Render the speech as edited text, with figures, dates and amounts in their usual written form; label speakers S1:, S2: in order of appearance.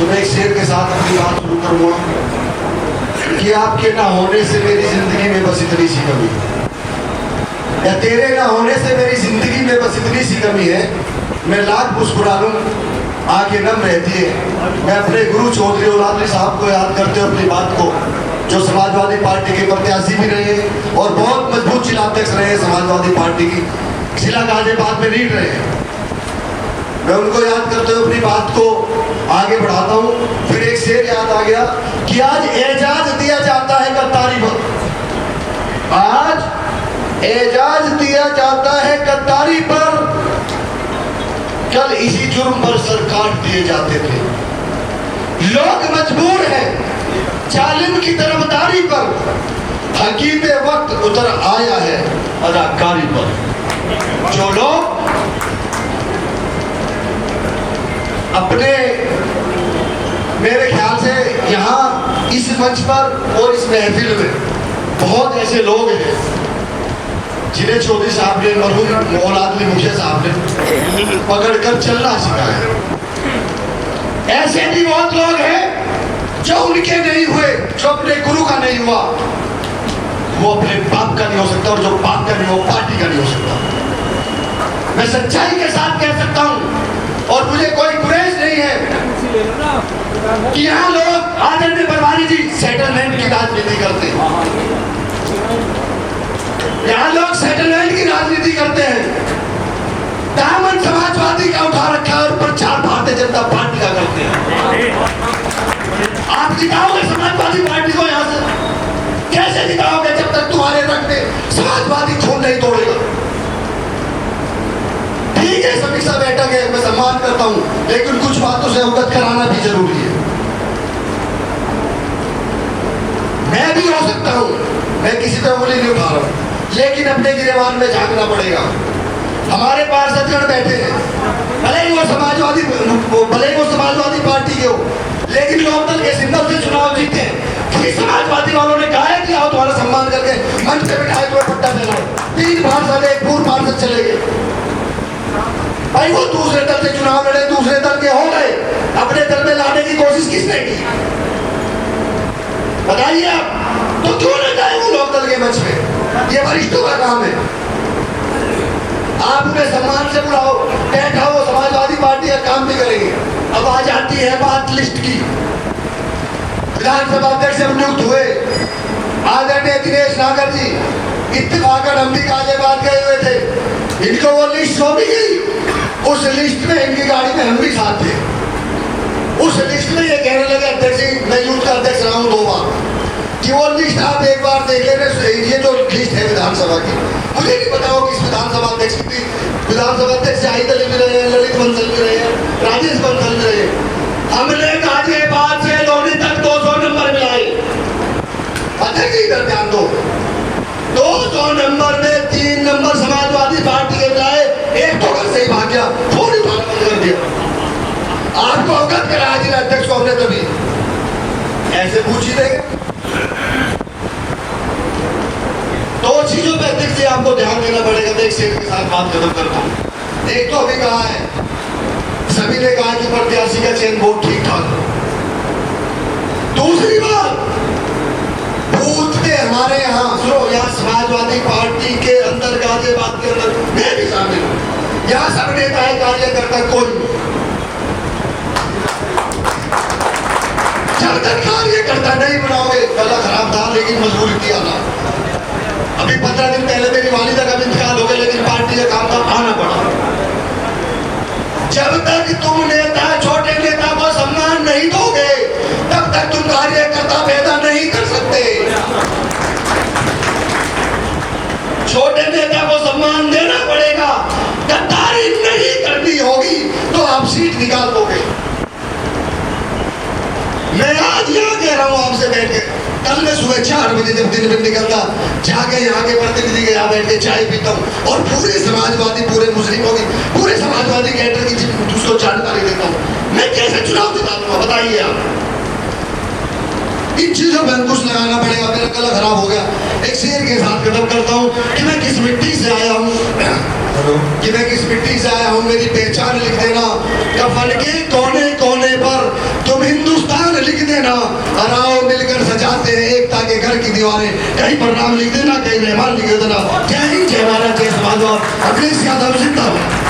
S1: तो मैं एक शेर के साथ अपनी बात शुरू करूँगा कि आपके ना होने से मेरी जिंदगी में बस इतनी सी कमी है, या तेरे ना होने से मेरी जिंदगी में बस इतनी सी कमी है। मैं लाख मुस्कुरा लूं आंखें नम रहती है। मैं अपने गुरु चौधरी औलादली साहब को याद करते हुए अपनी बात को, जो समाजवादी पार्टी के प्रत्याशी भी रहे और बहुत मजबूत जिलाध्यक्ष रहे समाजवादी पार्टी की, जिला गाजियाबाद में लीड रहे, मैं उनको याद करते हुए अपनी बात को आगे बढ़ाता हूँ। फिर एक शेर याद आ गया कि आज एजाज दिया जाता है गद्दारी पर, आज एजाज दिया जाता है गद्दारी पर, कल इसी जुर्म पर सर काट दिए जाते थे। लोग मजबूर हैं जालिम की तरफदारी पर, हकीम वक्त उतर आया है अदाकारी पर। जो लोग अपने, मेरे ख्याल से यहाँ इस मंच पर और इस महफिल में बहुत ऐसे लोग हैं जिन्हें चौधरी साहब ने, मरहूम औलादली मुखिया साहब ने पकड़कर चलना सिखाया। ऐसे भी बहुत लोग हैं जो उनके नहीं हुए, जो अपने गुरु का नहीं हुआ, वो अपने बाप का नहीं हो सकता, और जो बाप का नहीं हो पार्टी का नहीं हो सकता। मैं सच्चाई के साथ कह सकता हूँ, और मुझे कोई गुरेज नहीं है कि यहाँ लोग आदरणीय परवानी जी सेटलमेंट की राजनीति करते हैं, यहाँ लोग सेटलमेंट की राजनीति करते हैं, दामन समाजवादी का उठा रखा है और प्रचार भारतीय जनता पार्टी का करते हैं। आप जिताओगे समाजवादी पार्टी को यहाँ से? कैसे जिताओगे जब तक तुम्हारे रंग में समाजवादी खून नहीं तोड़ेगा? ठीक है, समीक्षा बैठक है, मैं सम्मान करता हूं, लेकिन कुछ बातों से अवगत कराना भी जरूरी है। मैं भी हो सकता हूं, मैं किसी पे उंगली नहीं उठा रहा हूं, लेकिन अपने गिरेबान में झांकना पड़ेगा। हमारे पार्षदगण बैठे हैं, भले ही वो समाजवादी पार्टी के हो, लेकिन लोकदल के सिंबल से चुनाव जीते। किसी समाजवादी वालों ने कहा है कि आओ तुम्हारा सम्मान करके मंच पे बिठाए तुम्हें पट्टा फैलाओ। 3 पार्षद, एक पूर्व पार्षद चले गए। भाई वो दूसरे दल से चुनाव लड़े, दूसरे दल के हो गए, अपने दल में लाने की कोशिश किसने की? बताइए आप, तो क्यों न गए वो लोक दल के मंच पे? ये वरिष्ठों का काम है। आप उन्हें सम्मान से बुलाओ, बैठाओ, समाजवादी पार्टी का काम भी करेंगे। अब आ जाती है बात लिस्ट की। विधानसभा अध्यक्ष से नियुक्त हुए आदरणीय दिनेश नागर जी, इत्तेफाकन हम भी गाजियाबाद गए हुए थे, इनको वो लिस्ट सौंपी गई। उस लिस्ट में इनकी गाड़ी में हम भी साथ थे। उस लिस्ट में ये कहने लगे, अध्यक्ष जी मैं यूथ का अध्यक्ष रहा हूँ 2 बार, कि वो लिस्ट आप एक बार देख लेना। ये जो लिस्ट है विधानसभा की, मुझे नहीं पता हो किस विधानसभा अध्यक्ष की। विधानसभा अध्यक्ष आई दल भी रहे हैं, ललित बंसल भी रहे हैं, राजेश बंसल भी रहे हैं। हमने गाजियाबाद से लोनी तक 200 नंबर मिलाए। अध्यक्ष जी इधर ध्यान दो, 200 नंबर में 3 नंबर समाजवादी पार्टी के मिलाए, एक तो घर से ही भाग गया, फोन उठाना बंद कर दिया। आपको अवगत कराया जिला अध्यक्ष को हमने, तभी ऐसे पूछ ही देंगे। 2 चीजों पे अध्यक्ष जी आपको ध्यान देना पड़ेगा। मैं एक शेर के साथ बात खत्म करता हूँ। एक तो अभी कहा है, सभी ने कहा कि प्रत्याशी का चयन बहुत ठीक ठाक। दूसरी बात, बूथ पे हमारे यहाँ सुनो, यहाँ समाजवादी पार्टी के अंदर गाजियाबाद के अंदर मैं भी शामिल हूँ, यहाँ सब नेता है, कार्यकर्ता कोई। जब तक कार्यकर्ता नहीं बनाओगे, गला खराब था लेकिन मजबूरी थी आना। अभी 15 दिन पहले मेरी वालिदा का भी इंतकाल हो गया, लेकिन पार्टी का काम था, आना पड़ा। जब तक तुम नेता, छोटे नेता को सम्मान नहीं दोगे, तब तक तुम कार्यकर्ता पैदा नहीं कर सकते। छोटे नेता को सम्मान देना पड़ेगा। गद्दारी नहीं करनी होगी तो आप सीट निकाल दोगे। मैं आज यहाँ कह रहा हूँ आपसे बैठ के, कल मैं सुबह 4 बजे जब दिन में निकलता, जाके यहाँ के प्रतिनिधि के यहाँ बैठ के चाय पीता हूँ और पूरे समाजवादी, पूरे मुस्लिमों की, पूरे समाजवादी कैडर की उसको जानकारी देता हूँ। मैं कैसे चुनाव जिता दूंगा बताइए आप? इन चीजों पर अंकुश लगाना पड़ेगा। मेरा गला खराब हो गया। एक शेर के साथ खत्म करता हूँ कि मैं किस मिट्टी से आया हूँ, कि मैं किस मिट्टी से आया हूँ, मेरी पहचान लिख देना। कफन के कोने कोने पर तुम मारते हैं एकता के घर की दीवारें, कहीं पर नाम लिख देना, कहीं रहमान लिख देना। जय हिंद, जय भारत, जय समाजवाद। अखिलेश यादव जिंदाबाद।